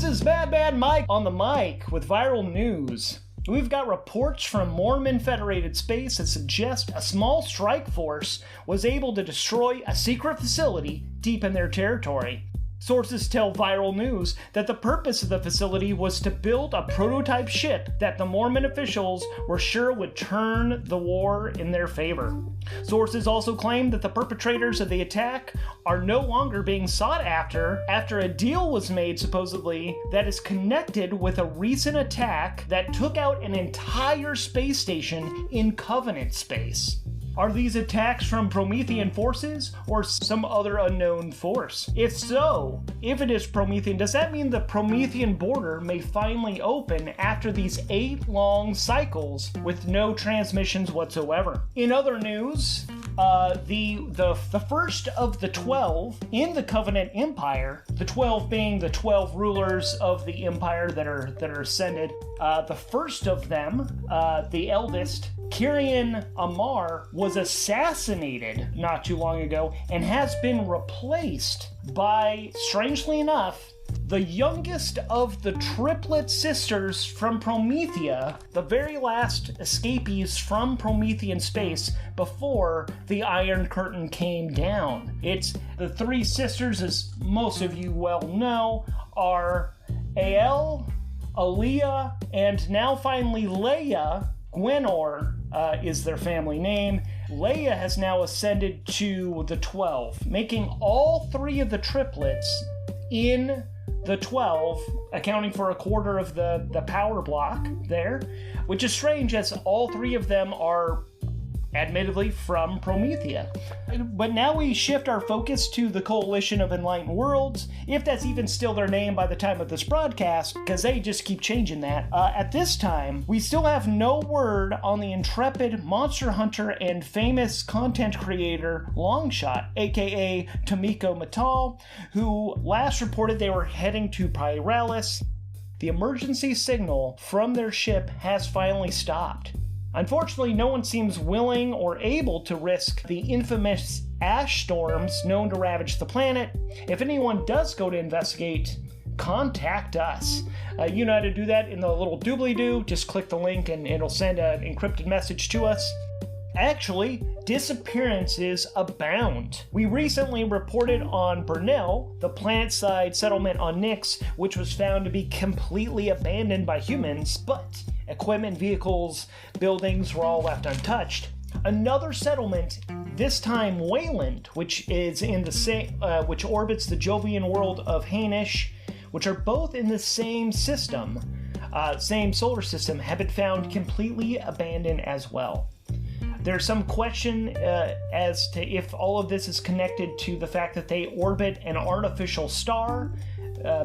This is Bad Mike on the mic with viral news. We've got reports from Mormon Federated Space that suggest a small strike force was able to destroy a secret facility deep in their territory. Sources tell Viral News that the purpose of the facility was to build a prototype ship that the Mormon officials were sure would turn the war in their favor. Sources also claim that the perpetrators of the attack are no longer being sought after a deal was made, supposedly, that is connected with a recent attack that took out an entire space station in Covenant space. Are these attacks from Promethean forces or some other unknown force? If so, if it is Promethean, does that mean the Promethean border may finally open after these 8 long cycles with no transmissions whatsoever? In other news, the first of the 12 in the Covenant Empire, the 12 being the 12 rulers of the empire that are ascended, the first of them, the eldest, Kyrian Amar, was assassinated not too long ago and has been replaced by, strangely enough, the youngest of the triplet sisters from Promethea, the very last escapees from Promethean space before the Iron Curtain came down. It's the 3 sisters, as most of you well know, are Ael, Aaliyah, and now finally Leia. Gwenor is their family name. Leia has now ascended to the 12, making all 3 of the triplets in the 12, accounting for a quarter of the power block there, which is strange as all 3 of them are admittedly from Promethea. But now we shift our focus to the Coalition of Enlightened Worlds, if that's even still their name by the time of this broadcast, because they just keep changing that. At this time, we still have no word on the intrepid monster hunter and famous content creator Longshot, aka Tomiko Matal, who last reported they were heading to Pyralis. The emergency signal from their ship has finally stopped. Unfortunately, no one seems willing or able to risk the infamous ash storms known to ravage the planet. If anyone does go to investigate, contact us. You know how to do that in the little doobly-doo. Just click the link and it'll send an encrypted message to us. Actually, disappearances abound. We recently reported on Burnell, the planet-side settlement on Nyx, which was found to be completely abandoned by humans, but equipment, vehicles, buildings were all left untouched. Another settlement, this time Wayland, which is in the same, which orbits the Jovian world of Hainish, which are both in the same system, same solar system, have been found completely abandoned as well. There's some question as to if all of this is connected to the fact that they orbit an artificial star,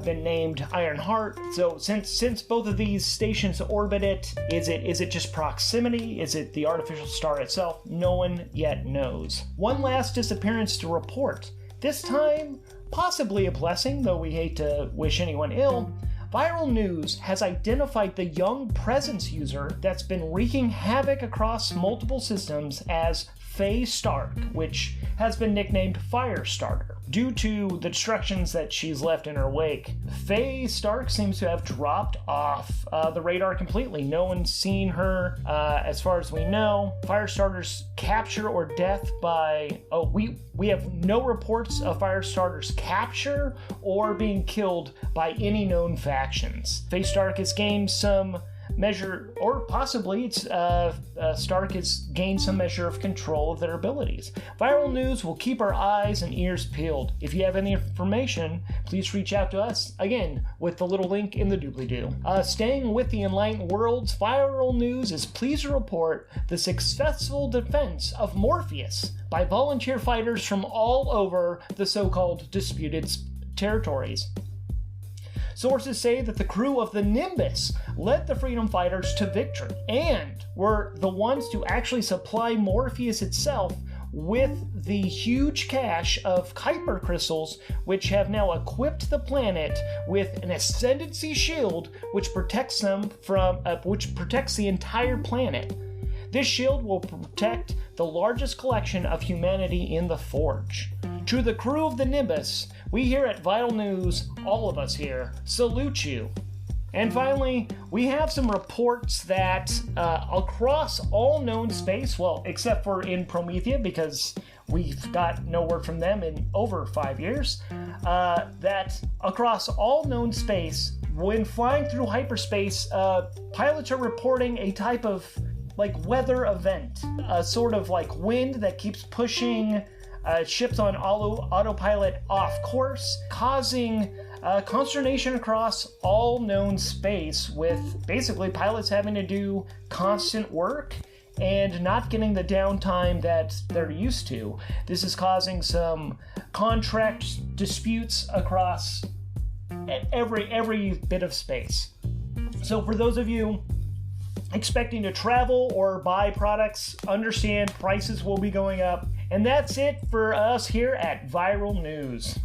been named Ironheart. So since both of these stations orbit it, is it just proximity? Is it the artificial star itself? No one yet knows. One last disappearance to report. This time, possibly a blessing, though we hate to wish anyone ill. Viral News has identified the young presence user that's been wreaking havoc across multiple systems as Faye Stark, which has been nicknamed Firestarter, due to the destructions that she's left in her wake. Faye Stark seems to have dropped off the radar completely. No one's seen her, as far as we know. Firestarter's capture or death by... we have no reports of Firestarter's capture or being killed by any known factions. Faye Stark has gained some measure, or possibly it's Stark has gained some measure of control of their abilities. Viral News will keep our eyes and ears peeled. If you have any information, please reach out to us, again, with the little link in the doobly-doo. Staying with the Enlightened Worlds, Viral News is pleased to report the successful defense of Morpheus by volunteer fighters from all over the so-called disputed territories. Sources say that the crew of the Nimbus led the freedom fighters to victory and were the ones to actually supply Morpheus itself with the huge cache of Kuiper crystals, which have now equipped the planet with an ascendancy shield which protects them from which protects the entire planet. This shield will protect the largest collection of humanity in the Forge. To the crew of the Nimbus, we here at Vital News, all of us here, salute you. And finally, we have some reports that across all known space, well, except for in Promethea, because we've got no word from them in over 5 years, that across all known space, when flying through hyperspace, pilots are reporting a type of weather event, a sort of wind that keeps pushing ships on autopilot off course, causing consternation across all known space, with basically pilots having to do constant work and not getting the downtime that they're used to. This is causing some contract disputes across every bit of space. So for those of you expecting to travel or buy products, understand prices will be going up. And that's it for us here at Viral News.